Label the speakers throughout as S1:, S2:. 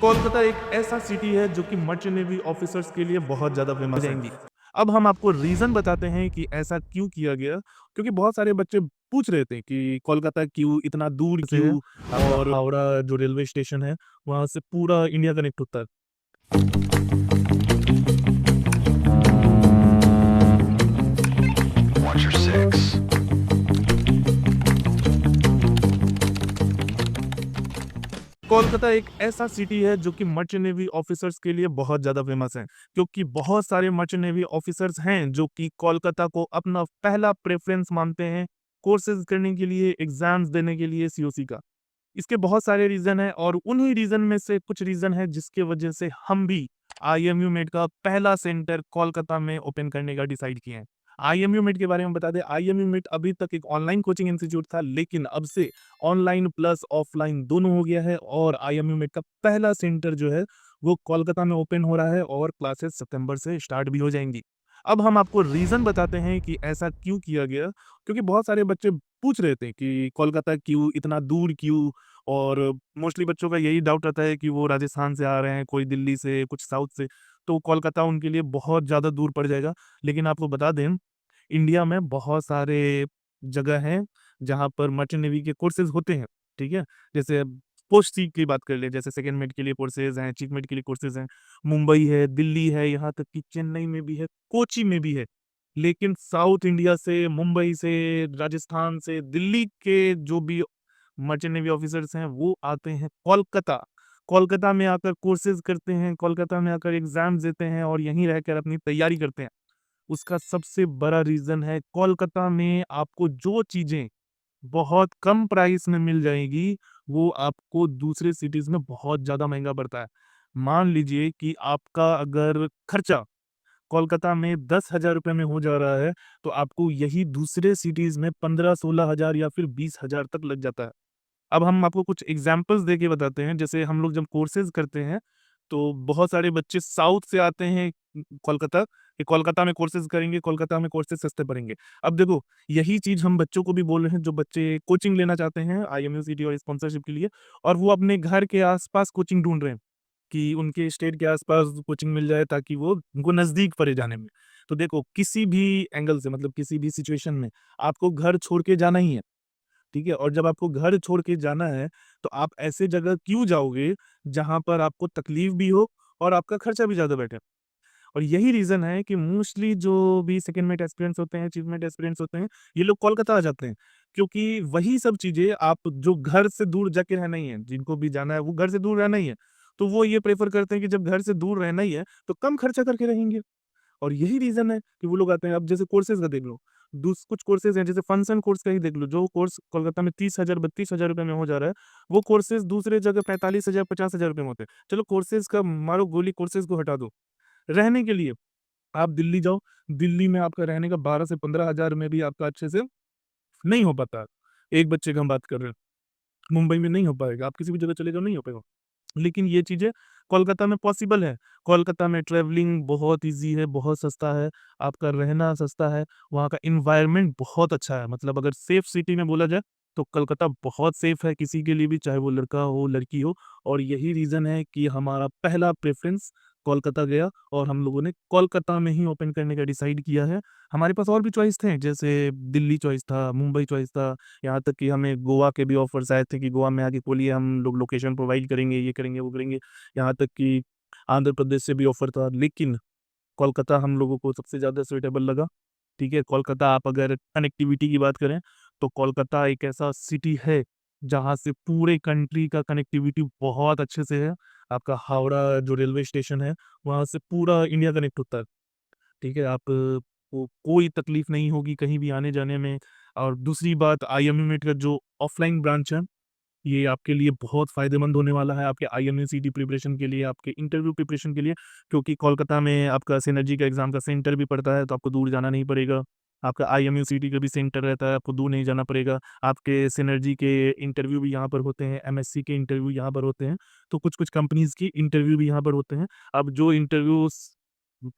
S1: कोलकाता एक ऐसा सिटी है जो कि मर्चेंट नेवी ऑफिसर्स के लिए बहुत ज़्यादा फेमस है। जाएँगी। अब हम आपको रीज़न बताते हैं कि ऐसा क्यों किया गया, क्योंकि बहुत सारे बच्चे पूछ रहे थे कि कोलकाता क्यों इतना दूर से है और हावड़ा जो रेलवे स्टेशन है, वहाँ से पूरा इंडिया कनेक्ट होता है।
S2: Watch your six.
S1: कोलकाता एक ऐसा सिटी है जो कि मर्चेंट नेवी ऑफिसर्स के लिए बहुत ज़्यादा फेमस है, क्योंकि बहुत सारे मर्चेंट नेवी ऑफिसर्स हैं जो कि कोलकाता को अपना पहला प्रेफ़रेंस मानते हैं, कोर्सेज़ करने के लिए, एग्ज़ाम्स देने के लिए सीओसी का। इसके बहुत सारे रीज़न हैं और उन्हीं रीज़न में से कुछ रीज़न है जिसकी वजह से हम भी आईएमयू मेट का पहला सेंटर कोलकाता में ओपन करने का डिसाइड किए हैं। आईएमयू मेट के बारे में बता दें, आईएमयू मेट अभी तक एक ऑनलाइन कोचिंग इंस्टीट्यूट था, लेकिन अब से ऑनलाइन प्लस ऑफलाइन दोनों हो गया है और आईएमयू मेट का पहला सेंटर जो है वो कोलकाता में ओपन हो रहा है और क्लासेस सितंबर से स्टार्ट भी हो जाएँगी। अब हम आपको रीज़न बताते हैं कि ऐसा क्यों किया गया, क्योंकि बहुत सारे बच्चे पूछ रहे थे कि कोलकाता क्यों, इतना दूर क्यों? और मोस्टली बच्चों का यही डाउट रहता है कि वो राजस्थान से आ रहे हैं, कोई दिल्ली से, कुछ साउथ से, तो कोलकाता उनके लिए बहुत ज़्यादा दूर पड़ जाएगा। लेकिन आपको बता दें, इंडिया में बहुत सारे जगह हैं, जहाँ पर मर्चेंट नेवी के कोर्सेज़ होते हैं, ठीक है? जैसे पोस्ट सी की बात कर लें, जैसे सेकंड मेट के लिए कोर्सेज़ हैं, चीफ मेट के लिए कोर्सेज़ हैं, मुंबई है, दिल्ली है, यहाँ तक कि चेन्नई में भी है, कोची में भी है। लेकिन साउथ इंडिया से, मुंबई से, राजस्थान से, दिल्ली के जो भी मर्चेंट नेवी ऑफिसर्स हैं, वो आते हैं कोलकाता। कोलकाता में आकर कोर्सेज़ करते हैं, कोलकाता में आकर एग्ज़ाम्स देते हैं और यहीं रहकर अपनी तैयारी करते हैं। उसका सबसे बड़ा रीज़न है कोलकाता में आपको जो चीज़ें बहुत कम प्राइस में मिल जाएगी, वो आपको दूसरे सिटीज़ में बहुत ज़्यादा महँगा पड़ता है। मान लीजिए कि आपका अगर खर्चा कोलकाता में 10,000 रुपए में हो जा रहा है, तो आपको यही दूसरे सिटीज़ में 15-16 हज़ार या फिर 20 हज़ार तक लग जाता है। अब हम आपको कुछ एग्ज़ाम्पल्स देके बताते हैं, जैसे हम लोग जब कोर्सेज़ करते हैं, तो बहुत सारे बच्चे साउथ से आते हैं कोलकाता, कि कोलकाता में कोर्सेज़ करेंगे, कोलकाता में कोर्सेज़ सस्ते पड़ेंगे। अब देखो, यही चीज़ हम बच्चों को भी बोल रहे हैं, जो बच्चे कोचिंग लेना चाहते हैं आईएमयू सिटी और स्पॉन्सरशिप के लिए और वो अपने घर के आस-पास कोचिंग ढूँढ रहे हैं, कि उनके स्टेट के आस-पास कोचिंग मिल जाए ताकि वो उनको नज़दीक पड़े जाने में। तो देखो, किसी भी एंगल से मतलब किसी भी सिचुएशन में आपको घर छोड़ के जाना ही है। ठीक है? और जब आपको घर छोड़ के जाना है, तो आप ऐसे जगह क्यों जाओगे, जहाँ पर आपको तकलीफ भी हो और आपका खर्चा भी ज़्यादा बैठे? और यही रीज़न है कि मोस्टली जो भी सेकंड मेट एस्पिरेंट्स होते हैं, चीफ मेट एस्पिरेंट्स होते हैं, ये लोग कोलकाता आ जाते हैं। क्योंकि वही सब चीज़ें आप जो घर से दूर जाके रहना ही है, जिनको भी जाना है वो घर से दूर रहना ही है। तो वो ये प्रेफ़र करते हैं कि जब घर से दूर रहना ही है, तो कम खर्चा करके रहेंगे। और यही रीज़न है कि वो लोग आते हैं। अब जैसे कोर्सेज़ का देख लो, दूस कुछ कोर्सेज़ हैं, जैसे फंक्शन कोर्स का ही देख लो, जो कोर्स कोलकाता में 30,000 32,000 रुपए में हो जा रहा है, वो कोर्सेज़ दूसरे जगह 45,000 50,000 रुपए में होते हैं। चलो कोर्सेज़ का मारो गोली, कोर्सेज़ को हटा दो। रहने के लिए आप दिल्ली जाओ, दिल्ली में आपका रहने का 12 से 15,000 में भी आपका अच्छे से नहीं हो पाता। एक बच्चे का हम बात कर रहे हैं, मुंबई में नहीं हो पाएगा, आप किसी भी जगह चले जाओ, नहीं हो पाएगा। लेकिन ये चीज़ें कोलकाता में पॉसिबल है। कोलकाता में ट्रैवलिंग बहुत ईज़ी है, बहुत सस्ता है, आपका रहना सस्ता है, वहाँ का एनवायरनमेंट बहुत अच्छा है। मतलब अगर सेफ सिटी में बोला जाए, तो कलकत्ता बहुत सेफ है किसी के लिए भी, चाहे वो लड़का हो, लड़की हो और यही रीज़न है कि हमारा पहला प्रेफ़रेंस कोलकाता गया और हम लोगों ने कोलकाता में ही ओपन करने का डिसाइड किया है। हमारे पास और भी चॉइस थे, जैसे दिल्ली चॉइस था, मुंबई चॉइस था, यहाँ तक कि हमें गोवा के भी ऑफ़र्स आए थे कि गोवा में आके बोलिए हम लोग लोकेशन प्रोवाइड करेंगे, ये करेंगे, वो करेंगे। यहाँ तक कि आंध्र प्रदेश से भी ऑफ़र था, लेकिन कोलकाता हम लोगों को सबसे ज़्यादा सूटेबल लगा। ठीक है? कोलकाता आप अगर कनेक्टिविटी की बात करें, तो कोलकाता एक ऐसा सिटी है, जहाँ से पूरे कंट्री का कनेक्टिविटी बहुत अच्छे से है। आपका हावड़ा जो रेलवे स्टेशन है, वहाँ से पूरा इंडिया कनेक्ट होता है। ठीक है? आप को कोई तकलीफ नहीं होगी कहीं भी आने-जाने में और दूसरी बात आईएमएमएट का जो ऑफ़लाइन ब्रांच है, ये आपके लिए बहुत फ़ायदेमंद होने वाला है, आपके आईएमएसीटी प्रिपरेशन के लिए, आपके इंटरव्यू प्रिपरेशन के लिए, क्योंकि कोलकाता में आपका सिनर्जी का एग्ज़ाम का सेंटर भी पड़ता है, तो आपको दूर जाना नहीं पड़ेगा। आपका आईएमयूसीटी का भी सेंटर रहता है, आपको दूर नहीं जाना पड़ेगा। आपके सिनर्जी के इंटरव्यू भी यहाँ पर होते हैं, एमएससी के इंटरव्यू यहाँ पर होते हैं, तो कुछ-कुछ कंपनीज़ की इंटरव्यू भी यहाँ पर होते हैं। अब जो इंटरव्यूज़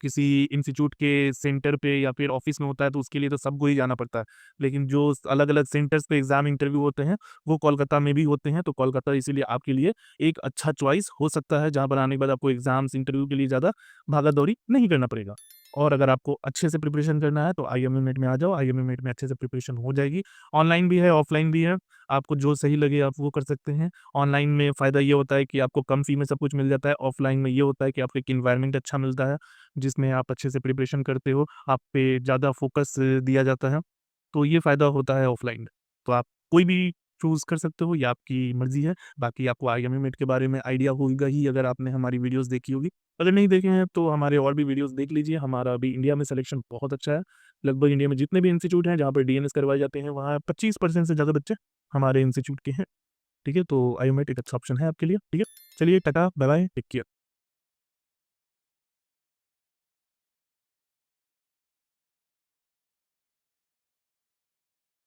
S1: किसी इंस्टीट्यूट के सेंटर पे या फिर ऑफिस में होता है तो उसके लिए तो सबको ही जाना पड़ता है। लेकिन जो अलग-अलग सेंटर्स पे एग्ज़ाम इंटरव्यू होते हैं, वो कोलकाता में भी होते हैं, तो कोलकाता इसीलिए आपके लिए एक अच्छा चॉइस हो सकता है, जहाँ पर आने के बाद आपको एग्ज़ाम्स, इंटरव्यू के लिए ज़्यादा भागा-दौड़ी नहीं करना पड़ेगा। और अगर आपको अच्छे से प्रिपरेशन करना है तो आईएमए मेट में आ जाओ, आईएमए मेट में अच्छे से प्रिपरेशन हो जाएगी। ऑनलाइन भी है, ऑफलाइन भी है, आपको जो सही लगे आप वो कर सकते हैं। ऑनलाइन में फ़ायदा ये होता है कि आपको कम फ़ी में सब कुछ मिल जाता है, ऑफलाइन में ये होता है कि आपको एक एनवायरनमेंट अच्छा मिलता है, जिसमें आप अच्छे से प्रिपरेशन करते हो, आप पे ज़्यादा फ़ोकस दिया जाता है, तो ये फ़ायदा होता है ऑफलाइन। तो आप कोई भी चूज़ कर सकते हो, ये आपकी मर्ज़ी है। बाकी आपको आईएमए मेट के बारे में आइडिया होगा ही अगर आपने हमारी वीडियोज़ देखी होगी। अगर नहीं देखे हैं तो हमारे और भी वीडियोज़ देख लीजिए, हमारा अभी इंडिया में सिलेक्शन बहुत अच्छा है। लगभग इंडिया में जितने भी इंस्टीट्यूट हैं जहाँ पर डीएनएस करवाए जाते हैं, वहाँ 25% से ज़्यादा बच्चे हमारे इंस्टीट्यूट के हैं। ठीक है? तो आईएमए एक अच्छा ऑप्शन है आपके लिए। ठीक है? चलिए टाटा, बाय-बाय, टेक केयर।